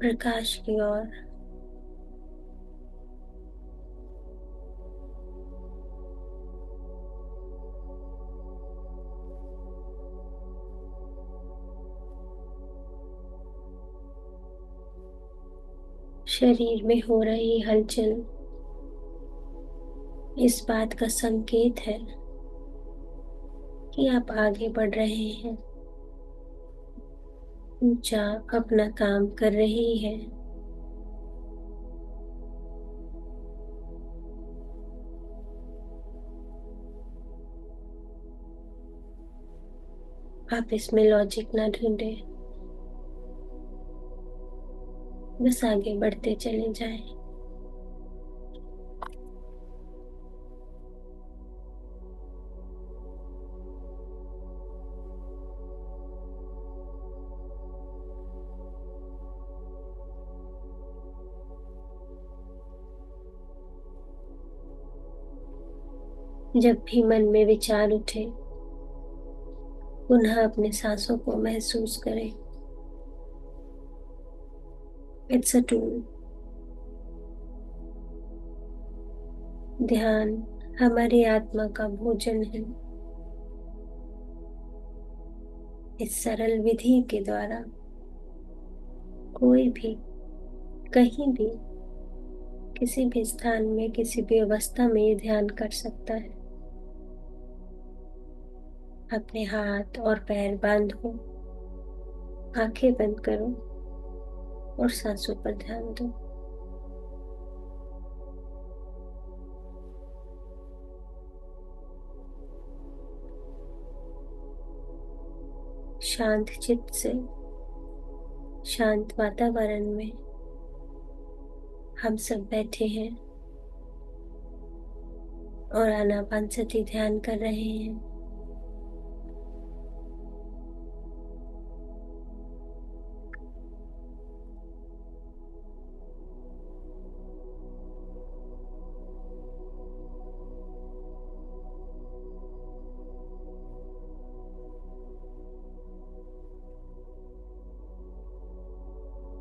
प्रकाश की ओर। शरीर में हो रही हलचल इस बात का संकेत है कि आप आगे बढ़ रहे हैं। ऊंचा अपना काम कर रही है। आप इसमें लॉजिक ना ढूंढें, बस आगे बढ़ते चले जाएं। जब भी मन में विचार उठे, पुनः अपने सांसों को महसूस करें। It's a tool. ध्यान हमारी आत्मा का भोजन है। इस सरल विधि के द्वारा कोई भी कहीं भी किसी भी स्थान में किसी भी अवस्था में ये ध्यान कर सकता है। अपने हाथ और पैर बांधो, आंखें बंद करो और सांसों पर ध्यान दो। शांत चित्त से शांत वातावरण में हम सब बैठे हैं और आनापानसती ध्यान कर रहे हैं।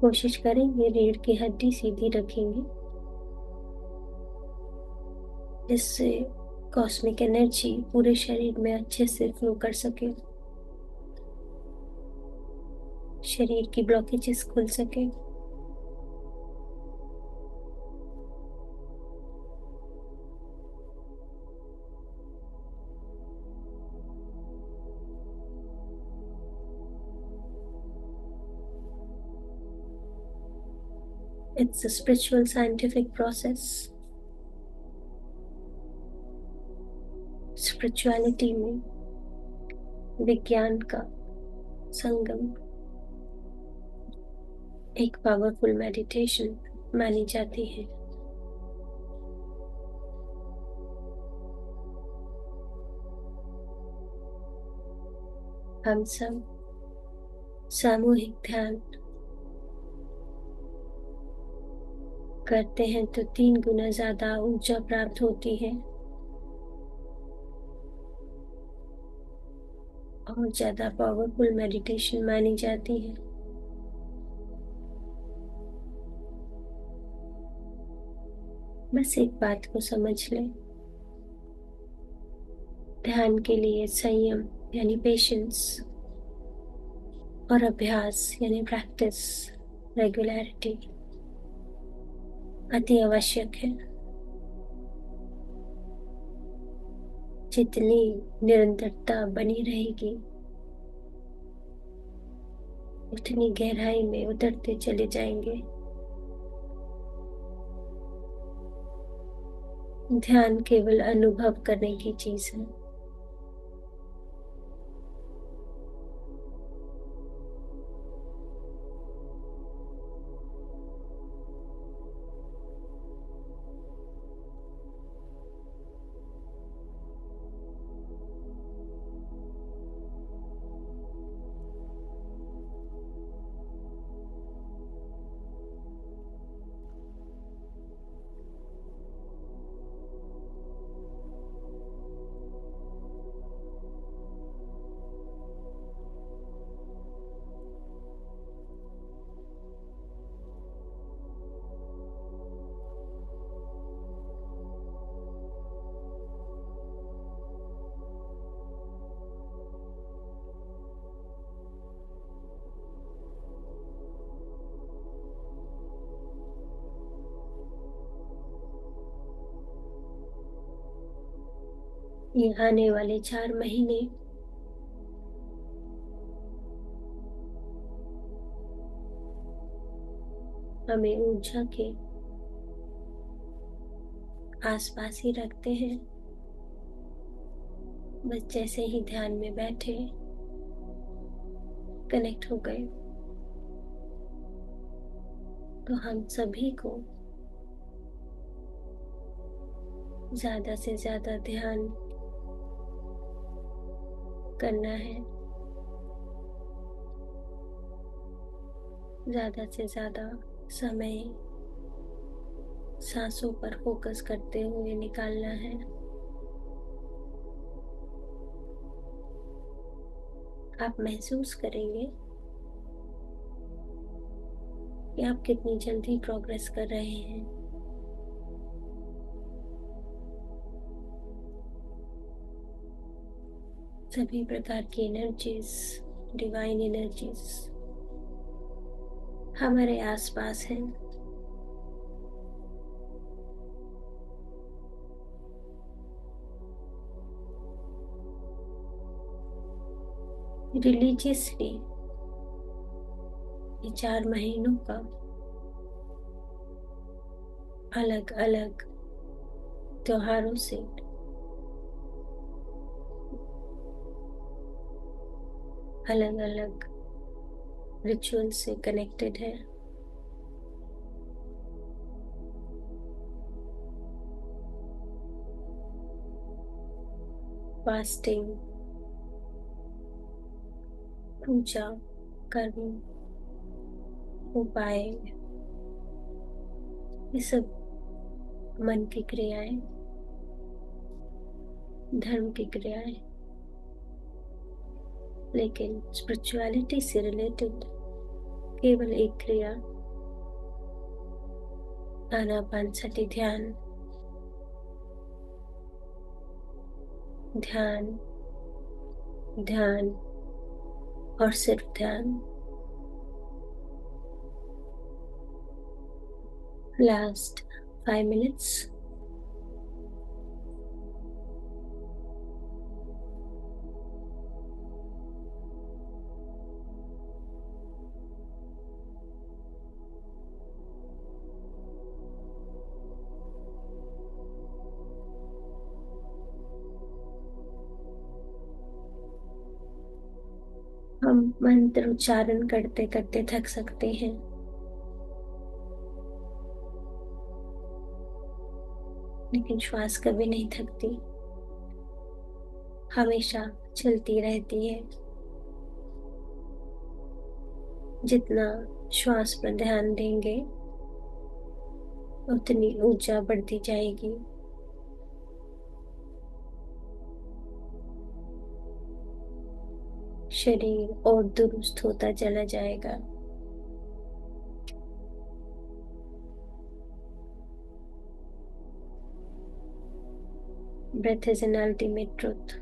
कोशिश करेंगे रीढ़ की हड्डी सीधी रखेंगे, जिससे कॉस्मिक एनर्जी पूरे शरीर में अच्छे से फ्लो कर सके, शरीर की ब्लॉकेजेस खुल सके। It's a spiritual scientific process. Spirituality में विज्ञान का संगम एक पावरफुल मेडिटेशन मानी जाती है। हम सब सामूहिक ध्यान करते हैं तो 3 गुना ज्यादा ऊर्जा प्राप्त होती है और ज्यादा पावरफुल मेडिटेशन मानी जाती है। बस एक बात को समझ लें, ध्यान के लिए संयम यानी पेशेंस और अभ्यास यानी प्रैक्टिस, रेगुलरिटी अति आवश्यक है। जितनी निरंतरता बनी रहेगी, उतनी गहराई में उतरते चले जाएंगे। ध्यान केवल अनुभव करने की चीज है। ये आने वाले 4 महीने हमें ऊर्जा के आसपास ही रखते हैं। बस जैसे ही ध्यान में बैठे, कनेक्ट हो गए, तो हम सभी को ज्यादा से ज्यादा ध्यान करना है। ज्यादा से ज्यादा समय सांसों पर फोकस करते हुए निकालना है। आप महसूस करेंगे कि आप कितनी जल्दी प्रोग्रेस कर रहे हैं। सभी प्रकार की एनर्जीज, डिवाइन एनर्जीज हमारे आसपास हैं। रिलीजियसली ये 4 महीनों का अलग अलग त्योहारों से, अलग अलग रिचुअल से कनेक्टेड है। फास्टिंग, पूजा, कर्म, उपाय, ये सब मन की क्रियाएं, धर्म की क्रियाएं। लेकिन स्पिरिचुअलिटी से रिलेटेड केवल एक क्रिया, आनापानसति ध्यान। ध्यान, ध्यान और सिर्फ ध्यान। Last 5 minutes. हम मंत्र उच्चारण करते करते थक सकते हैं, लेकिन श्वास कभी नहीं थकती, हमेशा चलती रहती है। जितना श्वास पर ध्यान देंगे, उतनी ऊर्जा बढ़ती जाएगी। शरीर और दुरुस्त होता चला जाएगा। Breath is an ultimate truth.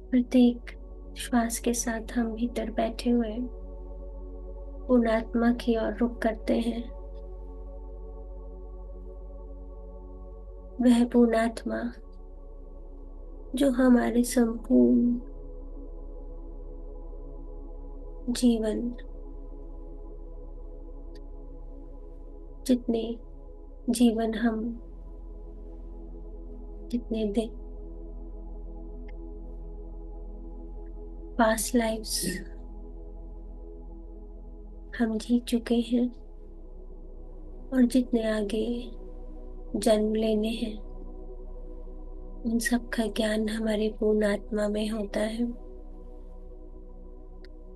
प्रत्येक श्वास के साथ हम भीतर बैठे हुए पूर्णात्मा की ओर रुख करते हैं। वह पूर्णात्मा जो हमारे संपूर्ण जीवन, जितने जीवन हम, जितने दिन, पास्ट लाइव्स हम जी चुके हैं और जितने आगे जन्म लेने हैं, उन सब का ज्ञान हमारी पूर्ण आत्मा में होता है।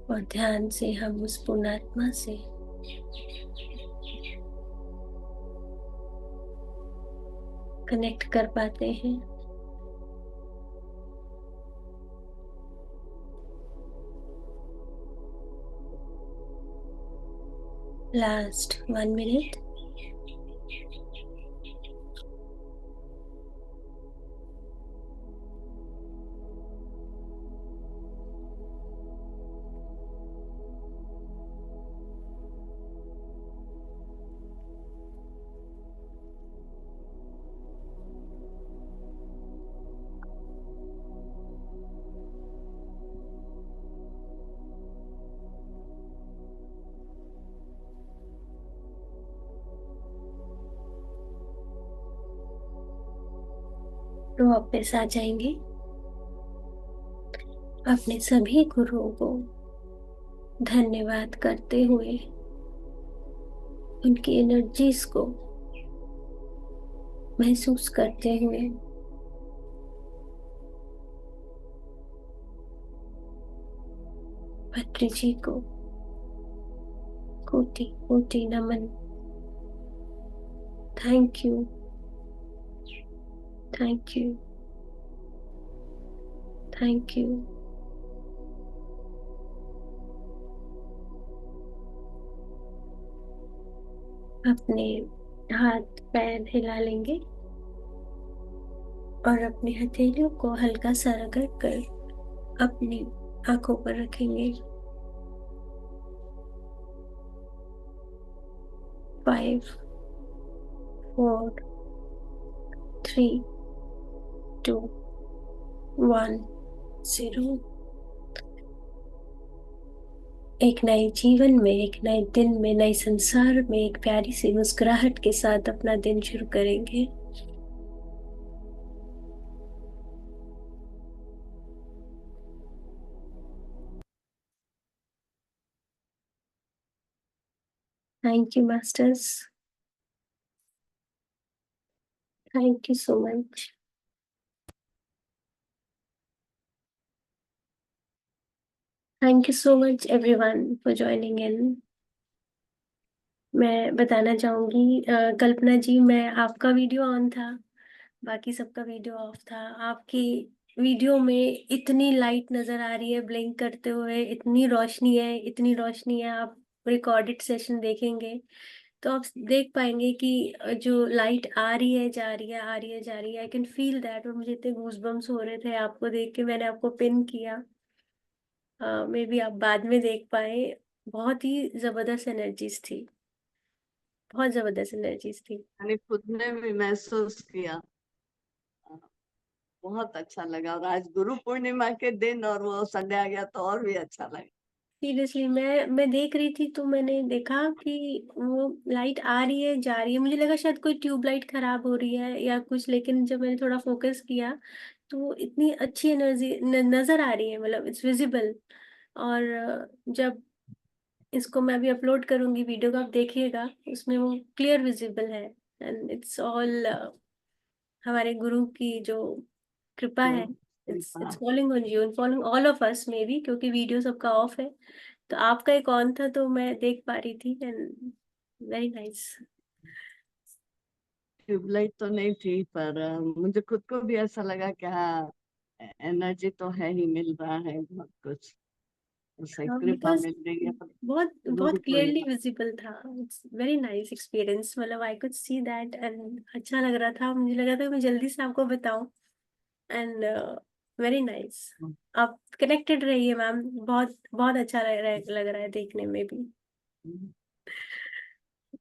और ध्यान से हम उस पूर्ण आत्मा से कनेक्ट कर पाते हैं। Last 1 minute. तो वापस आ जाएंगे। अपने सभी गुरुओं को धन्यवाद करते हुए, उनकी एनर्जीज को महसूस करते हुए, पत्री जी को कोटि कोटि नमन। Thank you, thank you, thank you. अपने हाथ पैर हिला लेंगे और अपनी हथेलियों को हल्का सा रगड़ कर अपनी आंखों पर रखेंगे। 5 4 3 2 1 0। एक नए जीवन में, एक नए दिन में, नए संसार में एक प्यारी सी मुस्कुराहट के साथ अपना दिन शुरू करेंगे। Thank you masters, thank you so much. Thank you so much everyone for joining in. मैं बताना चाहूंगी कल्पना जी, मैं आपका वीडियो ऑन था, बाकी सबका वीडियो ऑफ था। आपकी वीडियो में इतनी लाइट नजर आ रही है ब्लिंक करते हुए, इतनी रोशनी है, इतनी रोशनी है। आप रिकॉर्डेड सेशन देखेंगे तो आप देख पाएंगे कि जो लाइट आ रही है जा रही है, आ रही है जा रही है, आई कैन फील दैट। और मुझे इतने गूजबम्स हो रहे थे आपको देख के, मैंने आपको पिन किया। मे बी आप बाद में देख पाए। बहुत ही जबरदस्त एनर्जीज थी, बहुत जबरदस्त एनर्जीज थी। मैंने खुद ने भी महसूस किया। बहुत अच्छा लगा। और आज गुरु पूर्णिमा के दिन और वो संडे आ गया तो और भी अच्छा लगा। सीरियसली मैं देख रही थी तो मैंने देखा कि वो लाइट आ रही है जा रही है। मुझे लगा शायद कोई ट्यूबलाइट खराब हो रही है या कुछ, लेकिन जब मैंने थोड़ा फोकस किया तो इतनी अच्छी एनर्जी नजर आ रही है, मतलब इट्स विजिबल। और जब इसको मैं अभी अपलोड करूंगी वीडियो को, आप देखिएगा, उसमें वो क्लियर विजिबल है। एंड इट्स ऑल हमारे गुरु की जो कृपा है। It's following on you and following all of us, may be, क्योंकि वीडियो सबका ऑफ है। तो आपका एक ऑन था तो मैं देख पा रही थी। And very nice. ट्यूबलाइट तो नहीं थी पर मुझे खुद को भी ऐसा लगा कि हाँ, एनर्जी तो है ही, मिल रहा है बहुत कुछ। ऐसे हाँ, कृपा बिकॉज मिल रही है। बहुत बहुत गुरु क्लियरली पूर्णिमा। विजिबल था। इट्स वेरी नाइस एक्सपीरियंस, मतलब I could see that and अच्छा लग रहा था। मुझे लगा था मैं जल्दी से आपको बताऊं। And very nice. आप कनेक्टेड रहिए मैम, बहुत बहुत अच्छा लग रहा है देखने में भी।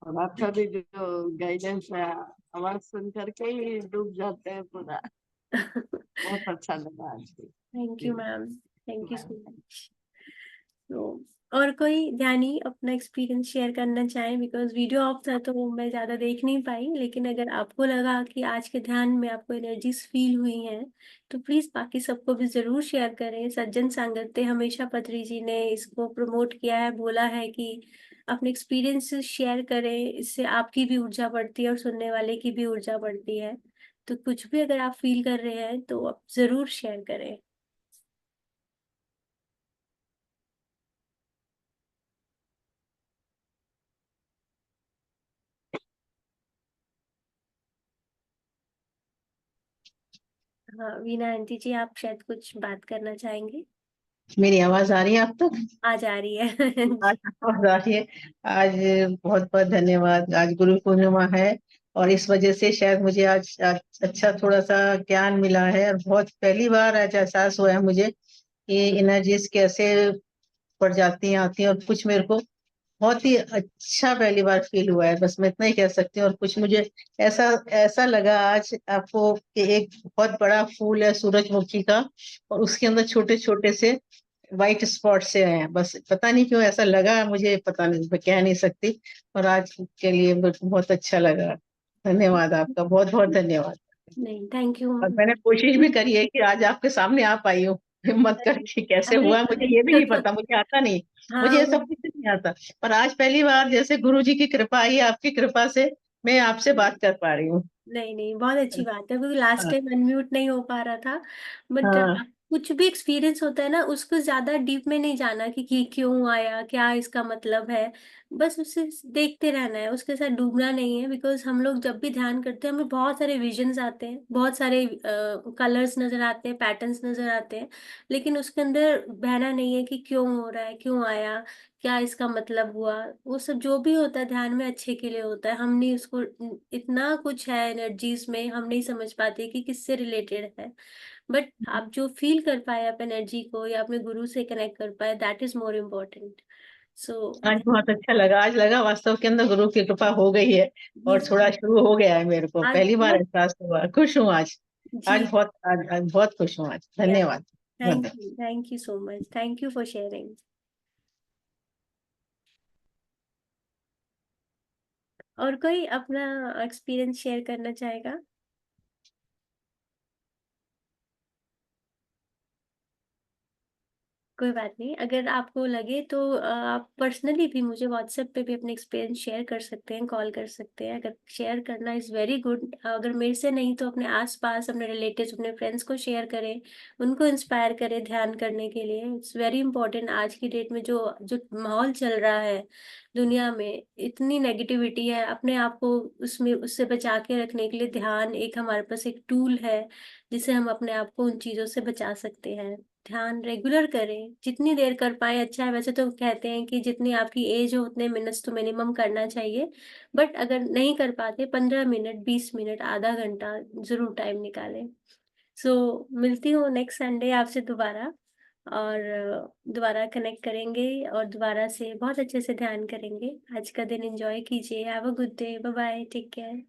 और आपका भी जो गाइडेंस है, आवाज सुन करके ही डूब जाते हैं पूरा। बहुत अच्छा लगा आज भी। थैंक जी। You ma'am, thank you so much. तो और कोई ध्यानी अपना एक्सपीरियंस शेयर करना चाहें? बिकॉज वीडियो ऑफ था तो मैं ज़्यादा देख नहीं पाई, लेकिन अगर आपको लगा कि आज के ध्यान में आपको एनर्जीज फील हुई हैं तो प्लीज़ बाकी सबको भी ज़रूर शेयर करें। सज्जन सांगत्य हमेशा पत्री जी ने इसको प्रमोट किया है, बोला है कि अपने एक्सपीरियंस शेयर करें, इससे आपकी भी ऊर्जा बढ़ती है और सुनने वाले की भी ऊर्जा बढ़ती है। तो कुछ भी अगर आप फील कर रहे हैं तो आप ज़रूर शेयर करें। हाँ वीना आंटी जी, आप शायद कुछ बात करना चाहेंगे। मेरी आवाज आ रही है आप तक? आ जा रही है। आज आवाज आ रही है। आज बहुत बहुत धन्यवाद। आज गुरु पूर्णिमा है और इस वजह से शायद मुझे आज अच्छा थोड़ा सा ज्ञान मिला है, और बहुत पहली बार आज एहसास हुआ है मुझे कि एनर्जीज कैसे पड़ जाती हैं, आती हैं, और कुछ मेरे को बहुत ही अच्छा पहली बार फील हुआ है। बस मैं इतना ही कह सकती हूँ। और कुछ मुझे ऐसा ऐसा लगा आज आपको कि एक बहुत बड़ा फूल है सूरजमुखी का, और उसके अंदर छोटे छोटे से वाइट स्पॉट से हैं। बस पता नहीं क्यों ऐसा लगा मुझे, पता नहीं, मैं कह नहीं सकती। और आज के लिए बहुत अच्छा लगा। धन्यवाद आपका, बहुत बहुत धन्यवाद। नहीं, थैंक यू। और मैंने कोशिश भी करी है कि आज आपके सामने आ पाई हूँ, हिम्मत करके। कैसे अरे हुआ मुझे ये भी नहीं पता, मुझे आता नहीं, मुझे हाँ ये सब कुछ नहीं आता। पर आज पहली बार जैसे गुरु जी की कृपा आई, आपकी कृपा से मैं आपसे बात कर पा रही हूँ। नहीं नहीं, बहुत अच्छी बात है, क्योंकि लास्ट हाँ टाइम अनम्यूट नहीं हो पा रहा था। बट हाँ। कुछ भी एक्सपीरियंस होता है ना, उसको ज्यादा डीप में नहीं जाना कि क्यों आया, क्या इसका मतलब है। बस उसे देखते रहना है, उसके साथ डूबना नहीं है। बिकॉज हम लोग जब भी ध्यान करते हैं हमें बहुत सारे विजन्स आते हैं, बहुत सारे कलर्स नजर आते हैं, पैटर्न्स नजर आते हैं, लेकिन उसके अंदर बहना नहीं है कि क्यों हो रहा है, क्यों आया, क्या इसका मतलब हुआ। वो सब जो भी होता है ध्यान में अच्छे के लिए होता है। हम नहीं उसको, इतना कुछ है एनर्जीज में, हम नहीं समझ पाते कि किससे रिलेटेड है। बट आप जो फील कर पाए आप एनर्जी को, या अपने गुरु से कनेक्ट कर पाए, दैट इज मोर इम्पोर्टेंट। सो आज बहुत अच्छा लगा। आज लगा वास्तव के अंदर गुरु की कृपा हो गई है, जी और थोड़ा शुरू हो गया है। मेरे को आज पहली बार बहुत, एहसास हुआ। खुश हूँ आज। जी आज बहुत खुश हूँ आज। या, धन्यवाद। Thank you so much, thank you for sharing. और कोई अपना एक्सपीरियंस शेयर करना चाहेगा? कोई बात नहीं, अगर आपको लगे तो आप पर्सनली भी मुझे व्हाट्सएप पे भी अपने एक्सपीरियंस शेयर कर सकते हैं, कॉल कर सकते हैं। अगर शेयर करना इज़ वेरी गुड। अगर मेरे से नहीं तो अपने आसपास, अपने रिलेटिव्स, अपने फ्रेंड्स को शेयर करें, उनको इंस्पायर करें ध्यान करने के लिए। It's very important. आज की डेट में जो जो माहौल चल रहा है दुनिया में, इतनी नेगेटिविटी है, अपने आप को उसमें उससे बचा के रखने के लिए ध्यान एक हमारे पास एक टूल है, जिससे हम अपने आप को उन चीज़ों से बचा सकते हैं। ध्यान रेगुलर करें, जितनी देर कर पाए अच्छा है। वैसे तो कहते हैं कि जितनी आपकी एज हो उतने मिनट्स तो मिनिमम करना चाहिए। बट अगर नहीं कर पाते, 15 मिनट, 20 मिनट, आधा घंटा जरूर टाइम निकालें। सो मिलती हूँ नेक्स्ट संडे आपसे दोबारा, और दोबारा कनेक्ट करेंगे और दोबारा से बहुत अच्छे से ध्यान करेंगे। आज का दिन एंजॉय कीजिए। Have a good day, bye bye, take care.